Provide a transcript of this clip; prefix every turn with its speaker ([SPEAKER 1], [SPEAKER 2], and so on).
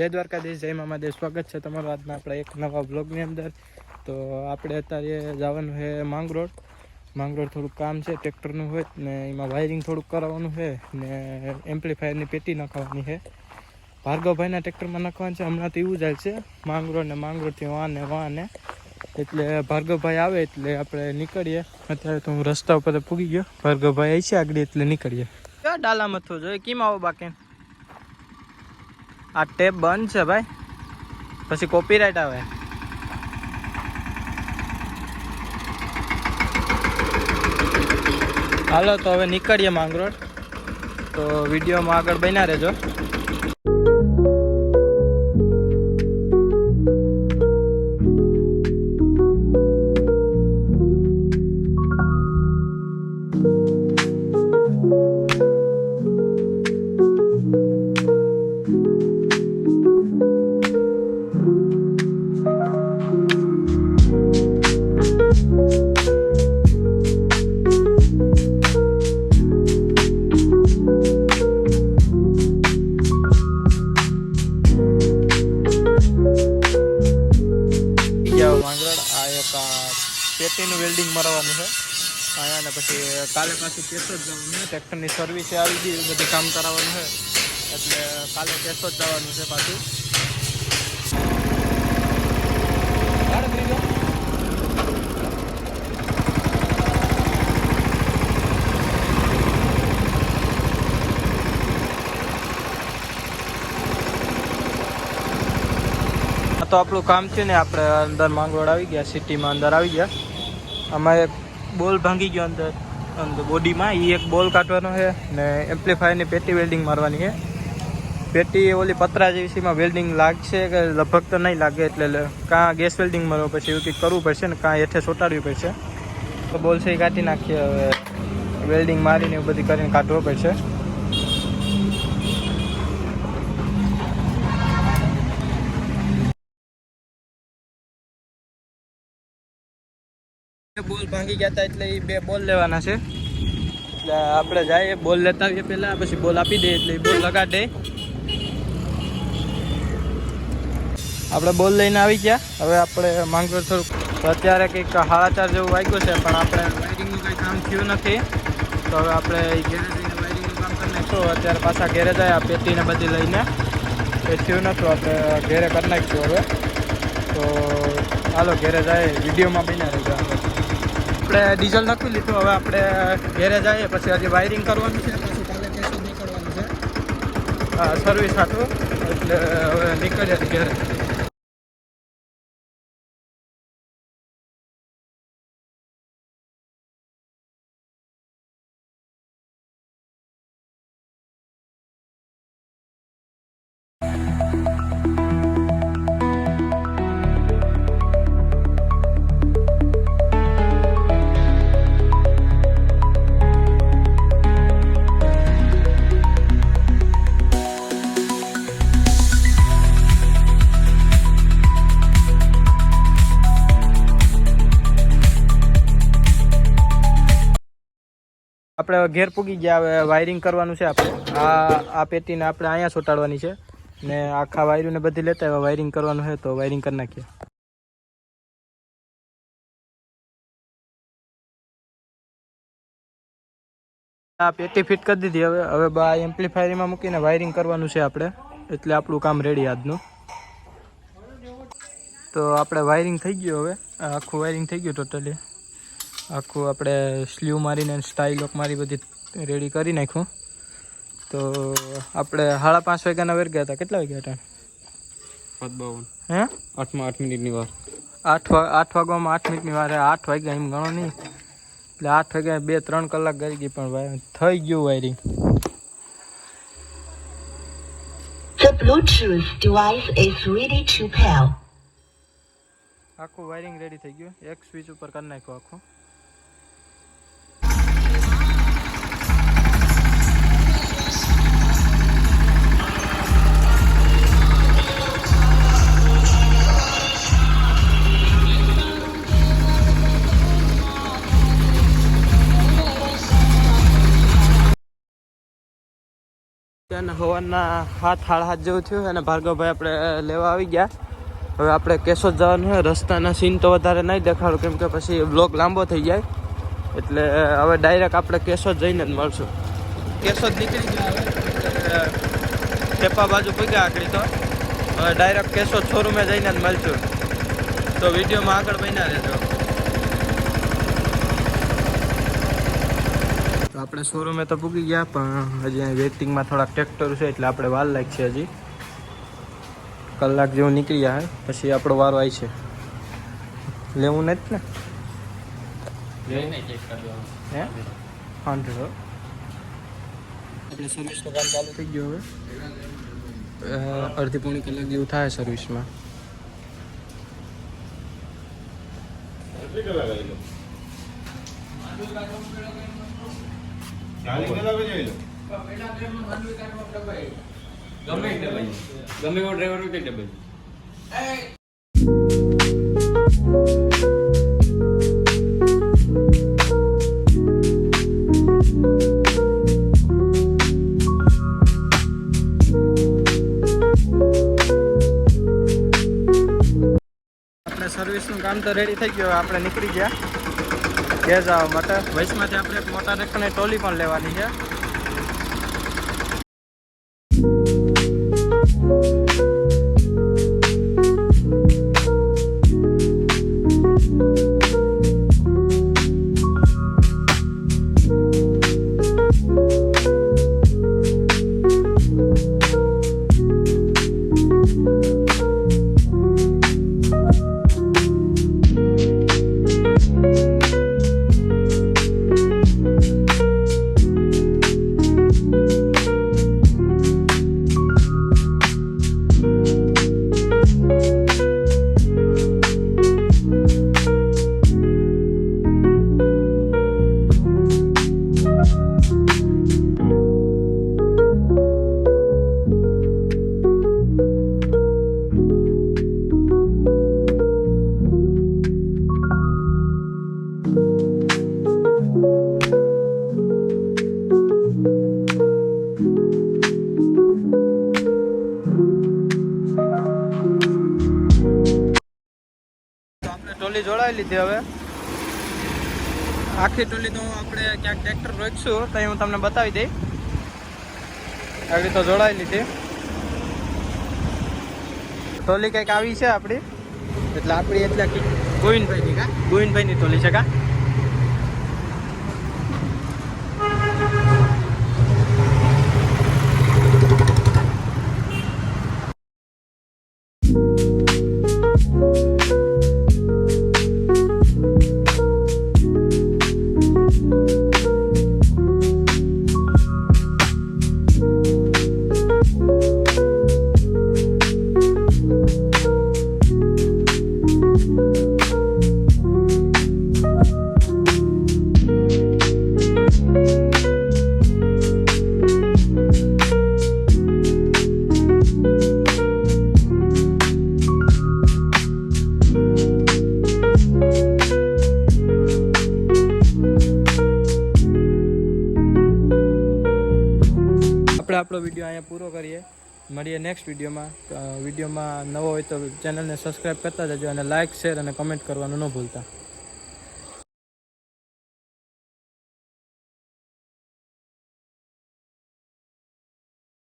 [SPEAKER 1] જય દ્વારકાધીશ, જય મામાદેવ. સ્વાગત છે તમારું આજના આપણે એક નવા બ્લોગની અંદર. તો આપણે અત્યારે જવાનું છે માંગરોળ. થોડુંક કામ છે ટ્રેક્ટરનું હોય ને એમાં વાયરિંગ થોડુંક કરાવવાનું છે ને એમ્પ્લીફાયરની પેટી નાખવાની છે. ભાર્ગવભાઈના ટ્રેક્ટરમાં નાખવાનું છે. હમણાં તો એવું જાય છે માંગરોળથી વાને એટલે ભાર્ગવભાઈ આવે એટલે આપણે નીકળીએ. અત્યારે તો હું રસ્તા ઉપર પૂગી ગયો. ભાર્ગવભાઈ આવી છે આગળ એટલે નીકળીએ. ક્યાં ડાલામાં થયું જોઈએ કેમ આવો બાકી આ ટેપ બંધ છે ભાઈ, પછી કોપીરાઇટ આવે. હાલો તો હવે નીકળીએ માંગરોળ. તો વિડીયોમાં આગળ બન્યા રહેજો. પેટીનું વેલ્ડિંગ મરાવવાનું છે અહીંયા ને પછી કાલે પાછું કેસો જ જવાનું છે. ટ્રેક્ટરની સર્વિસે આવી ગઈ, બધું કામ કરાવવાનું છે એટલે કાલે કેસો જ જવાનું છે પાછું. તો આપણું કામ છે ને, આપણે અંદર માંગરોળ આવી ગયા, સિટીમાં અંદર આવી ગયા. આમાં એક બોલ ભાંગી ગયો અંદર બોડીમાં, એ એક બોલ કાઢવાનો છે ને એમ્પ્લીફાયરની પેટી વેલ્ડિંગ મારવાની છે. પેટી ઓલી પતરા જેવી છે, એમાં વેલ્ડિંગ લાગશે કે લગભગ તો નહીં લાગે, એટલે કાં ગેસ વેલ્ડિંગ મારવો પછી એવું કંઈક કરવું પડશે ને કાં હેઠે ચોંટાડવી પડશે. તો બોલ છે એ કાઢી નાખીએ. હવે વેલ્ડિંગ મારીને એવું બધી કરીને કાઢવો પડશે. બોલ ભાંગી ગયા હતા એટલે એ 2 બોલ લેવાના છે. એટલે આપણે જઈએ બોલ લેતા આવીએ પહેલાં, પછી બોલ આપી દઈએ એટલે એ બોલ લગાડી દે. આપણે બોલ લઈને આવી ગયા. હવે આપણે માંગરોળ થોડુંક અત્યારે કંઈક 4:30 જેવું વાગ્યું છે, પણ આપણે વાયરિંગનું કંઈ કામ થયું નથી. તો હવે આપણે ઘેરે જઈને વાયરિંગનું કામ કરી નાખીશું. અત્યારે પાછા ઘેરે જાય આ પેટીને બધી લઈને, એ થયું નહોતું, આપણે ઘેરે કરી નાખીશું. હવે તો હાલો ઘેરે જાય, વિડીયોમાં બન્યા રહેજો. આપણે ડીઝલ નાખી લીધું. હવે આપણે ઘેરે જઈએ, પછી હજી વાયરિંગ કરવાનું છે, પછી કાલે કેસો નીકળવાનું છે સર્વિસ હાટું. એટલે હવે નીકળીએ ઘેરે. આપણે ઘેર પૂગી ગયા. હવે વાયરિંગ કરવાનું છે. આપણે આ પેટીને આપણે અહીંયા ચોંટાડવાની છે ને આખા વાયરુને બધી લેતા હવે વાયરિંગ કરવાનું છે. તો વાયરિંગ કરી નાખીએ. આ પેટી ફિટ કરી દીધી. હવે આ એમ્પ્લીફાયરમાં મૂકીને વાયરિંગ કરવાનું છે આપણે, એટલે આપણું કામ રેડી આજનું. તો આપણે વાયરિંગ થઈ ગયું. હવે આખું વાયરિંગ થઈ ગયું ટોટલી. આખું આપણે સ્લીવ મારીને સ્ટાઇલ લોક મારી બધી રેડી કરી નાખ્યું. તો આપણે 5:30 વાગ્યાના વેર ગયા હતા. કેટલા વાગ્યા હતા? 7:52. હે 8 મિનિટની વાર. 8 વાગ્યામાં 8 મિનિટની વાર. 8 વાગ્યા એમ ગણો નહીં, એટલે 8 વાગ્યા 2-3 કલાક ગઈ ગઈ, પણ થઈ ગયું wiring.
[SPEAKER 2] The Bluetooth device is ready to pair.
[SPEAKER 1] આખું વાયરિંગ રેડી થઈ ગયું. એક સ્વિચ ઉપર કરી નાખ્યું આખું. અને સવારના 7:30 જેવું થયું અને ભાર્ગવભાઈ આપણે લેવા આવી ગયા. હવે આપણે કેશોદ જવાનું છે. રસ્તાના સીન તો વધારે નહીં દેખાડું કેમ કે પછી બ્લોગ લાંબો થઈ જાય, એટલે હવે ડાયરેક્ટ આપણે કેશોદ જઈને જ મળશું. કેશોદ નીકળી ગયા હવે ટેપા બાજુ પૂગ્યા આગળ, તો હવે ડાયરેક્ટ કેશોદ શોરૂમે જઈને જ મળશું. તો વિડીયોમાં આગળ બન્યા રહેજો. તો આપણે શોરૂમે તો પૂગી ગયા, પણ હજી અહીં વેઇટિંગમાં થોડાક ટ્રેક્ટર છે એટલે આપણે વાર લાગશે. હજી કલાક જેવું નીકળી જાય પછી આપણો વારો આવી છે. લેવું નથી ને? હે 100 આપણે સર્વિસનું કામ ચાલુ થઈ ગયું. હવે અડધી પોણી કલાક જેવું થાય સર્વિસમાં.
[SPEAKER 3] ગમે એવો ડ્રાઈવર હોય તે ડબલ.
[SPEAKER 1] આપણે સર્વિસનું કામ તો રેડી થઈ ગયું. આપણે નીકળી ગયા ઘેર જવા માટે. વૈશમાંથી આપણે એક મોટા ટ્રેક્ટરની ટોલી પણ લેવાની છે. ટોલી જોડાઈ લીધી. હવે આખી ટોલી તો આપણે ક્યાંક ટ્રેક્ટર રોકશું તો હું તમને બતાવી દઈ. આગળ તો જોડાઈ લીધી ટોલી કંઈક આવી છે આપણી, એટલે આપણી એટલે ગોવિંદભાઈની ટોલી છે કા. આપણો વિડીયો અહીંયા પૂરો કરીએ. મળીએ નેક્સ્ટ વિડીયોમાં. વિડીયોમાં નવો હોય તો ચેનલને સબસ્ક્રાઈબ કરતા જજો અને લાઇક, શેર અને કમેન્ટ કરવાનું ન ભૂલતા.